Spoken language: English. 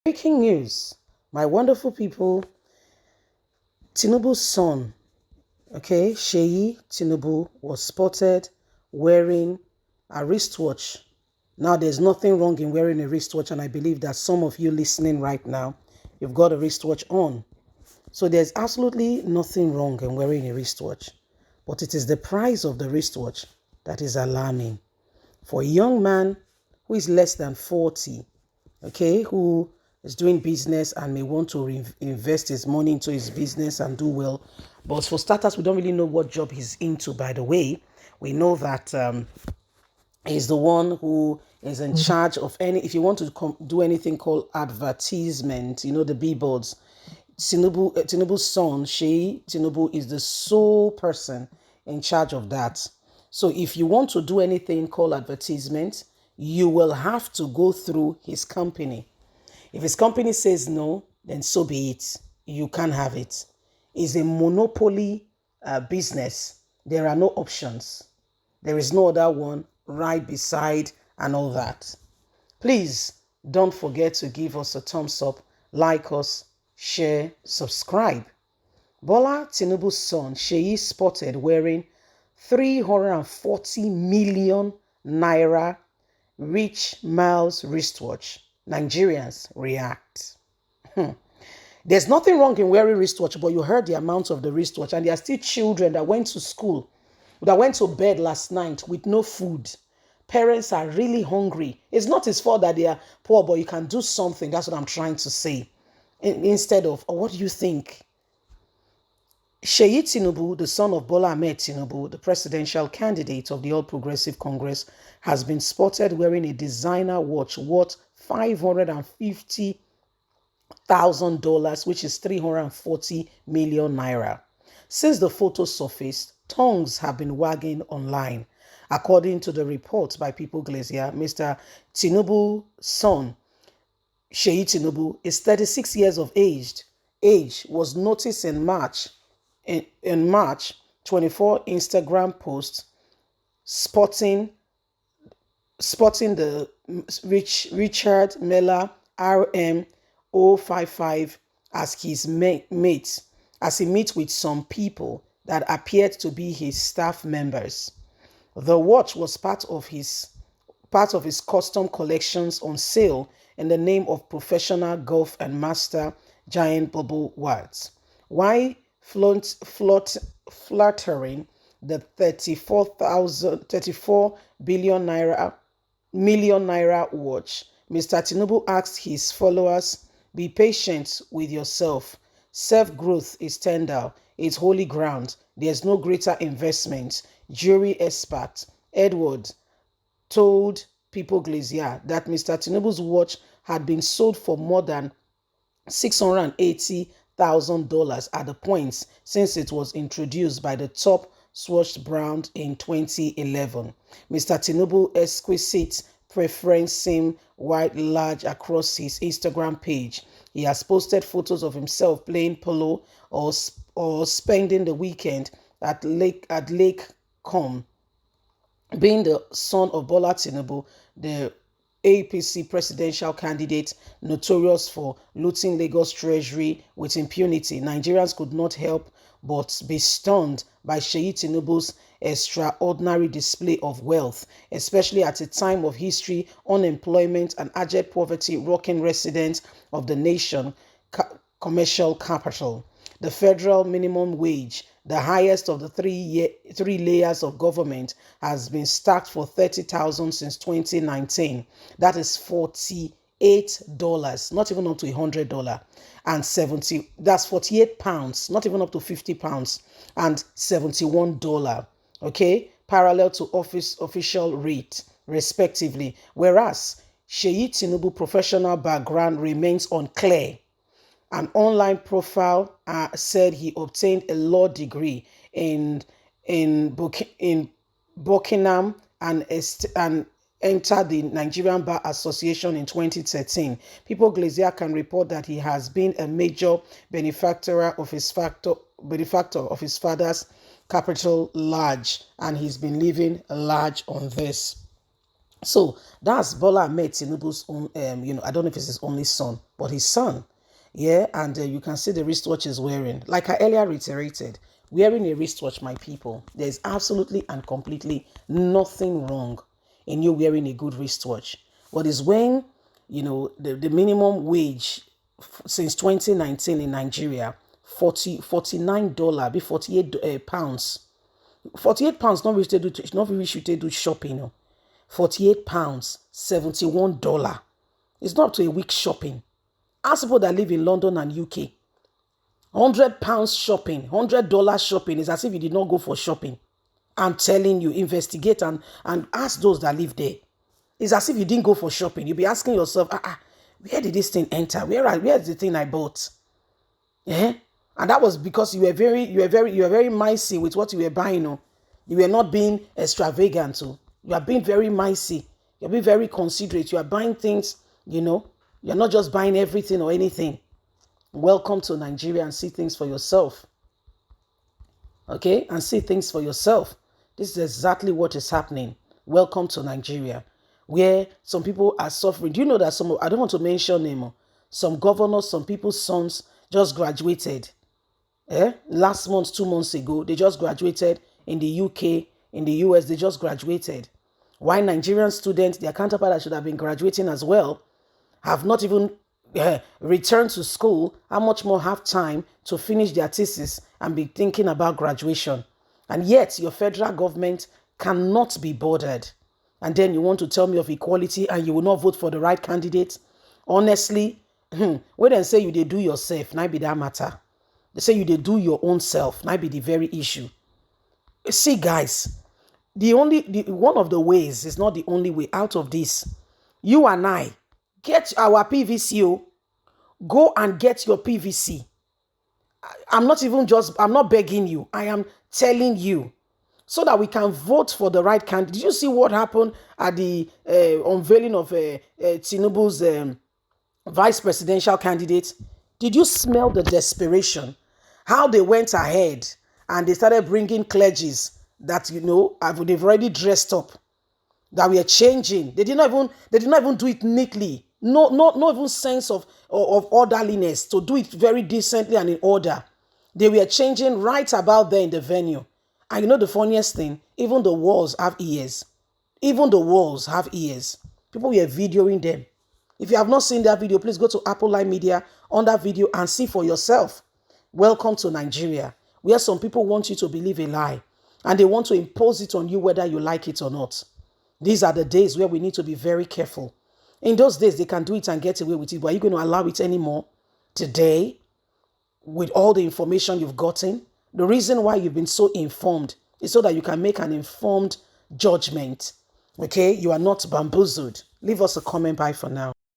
Breaking news, my wonderful people, Tinubu's son, Seyi Tinubu was spotted wearing a wristwatch. Now, there's nothing wrong in wearing a wristwatch, and I believe that some of you listening right now, you've got a wristwatch on. So there's absolutely nothing wrong in wearing a wristwatch, but it is the price of the wristwatch that is alarming. For a young man who is less than 40, who is doing business and may want to invest his money into his business and do well. But for starters, we don't really know what job he's into, by the way. We know that he's the one who is in charge of if you want to do anything called advertisement, the billboards. Tinubu's son, Seyi Tinubu, is the sole person in charge of that. So if you want to do anything called advertisement, you will have to go through his company. If his company says no, then so be it. You can't have it. It's a monopoly business. There are no options. There is no other one right beside and all that. Please don't forget to give us a thumbs up, like us, share, subscribe. Bola Tinubu's son, Seyi, spotted wearing 340 million naira rich miles wristwatch. Nigerians react. There's nothing wrong in wearing wristwatch, but you heard the amount of the wristwatch, and there are still children that went to school, that went to bed last night with no food. Parents are really hungry. It's not his fault that they are poor, but you can do something. That's what I'm trying to say. Instead of, what do you think? Seyi Tinubu, the son of Bola Tinubu, the presidential candidate of the All Progressive Congress, has been spotted wearing a designer watch worth $550,000, which is 340 million naira. Since the photo surfaced, tongues have been wagging online. According to the report by People Glacier, Mr. Tinubu's son, Seyi Tinubu, is 36 years of age, was noticed in March 24 Instagram post spotting the Richard Mille RM 055 as his mate, as he meets with some people that appeared to be his staff members. The watch was part of his custom collections on sale in the name of professional golf and master giant bubble watch. Why fluttering the 34 billion naira million naira watch, Mr. Tinubu asked his followers, "Be patient with yourself. Self-growth is tender. It's holy ground. There's no greater investment." Jury expert Edward told People Glacier that Mr. Tinubu's watch had been sold for more than $680,000 at the point since it was introduced by the top swatch brand in 2011. Mr. Tinubu's exquisite preference seemed wide large across his Instagram page. He has posted photos of himself playing polo or spending the weekend at Lake Com. Being the son of Bola Tinubu, the APC presidential candidate notorious for looting Lagos treasury with impunity, Nigerians could not help but be stunned by Seyi Tinubu's extraordinary display of wealth, especially at a time of history, unemployment, and abject poverty rocking residents of the nation commercial capital. The federal minimum wage, the highest of the three layers of government, has been stacked for 30,000 since 2019. That is $48, not even up to $100, and that's 48 pounds, not even up to 50 pounds, and $71. Parallel to official rate, respectively. Whereas Seyi Tinubu professional background remains unclear. An online profile said he obtained a law degree in Buckingham and entered the Nigerian Bar Association in 2013. People Glacier can report that he has been a major benefactor of his father's capital large, and he's been living large on this. So that's Bola Tinubu's own, I don't know if it's his only son, but his son. Yeah, and you can see the wristwatch is wearing. Like I earlier reiterated, wearing a wristwatch, my people, there's absolutely and completely nothing wrong in you wearing a good wristwatch. What is when, the minimum wage since 2019 in Nigeria, $49, be 48 pounds. 48 pounds, not really should they do shopping. No. 48 pounds, $71. It's not up to a week shopping. Ask people that live in London and UK. £100 shopping, $100 shopping is as if you did not go for shopping. I'm telling you, investigate and ask those that live there. It's as if you didn't go for shopping. You'll be asking yourself, where did this thing enter? Where's the thing I bought? Yeah? And that was because you were very micey with what you were buying. You were not being extravagant. You are being very micey. You're being very considerate. You are buying things, you're not just buying everything or anything. Welcome to Nigeria and see things for yourself. Okay? And see things for yourself. This is exactly what is happening. Welcome to Nigeria, where some people are suffering. Do you know that I don't want to mention them, some governors, some people's sons just graduated. Last month, 2 months ago, they just graduated in the UK, in the US, they just graduated. Why Nigerian students, their counterpart that should have been graduating as well, have not even returned to school, how much more have time to finish their thesis and be thinking about graduation? And yet, your federal government cannot be bothered. And then you want to tell me of equality and you will not vote for the right candidate? Honestly, when they say you they do yourself, now be that matter. They say you they do your own self, now be the very issue. See, guys, one of the ways, is not the only way out of this. You and I, get our PVC. Go and get your PVC. I'm not begging you. I am telling you. So that we can vote for the right candidate. Did you see what happened at the unveiling of Tinubu's vice presidential candidate? Did you smell the desperation? How they went ahead and they started bringing clergies that, they've already dressed up, that we are changing. They did not even do it neatly. No even sense of orderliness to do it very decently and in order. They were changing right about there in the venue. And the funniest thing, even the walls have ears. Even the walls have ears. People were videoing them. If you have not seen that video, please go to Apple Live Media on that video and see for yourself. Welcome to Nigeria, where some people want you to believe a lie and they want to impose it on you whether you like it or not. These are the days where we need to be very careful. In those days, they can do it and get away with it, but are you going to allow it anymore? Today, with all the information you've gotten, the reason why you've been so informed is so that you can make an informed judgment. Okay? You are not bamboozled. Leave us a comment. Bye for now.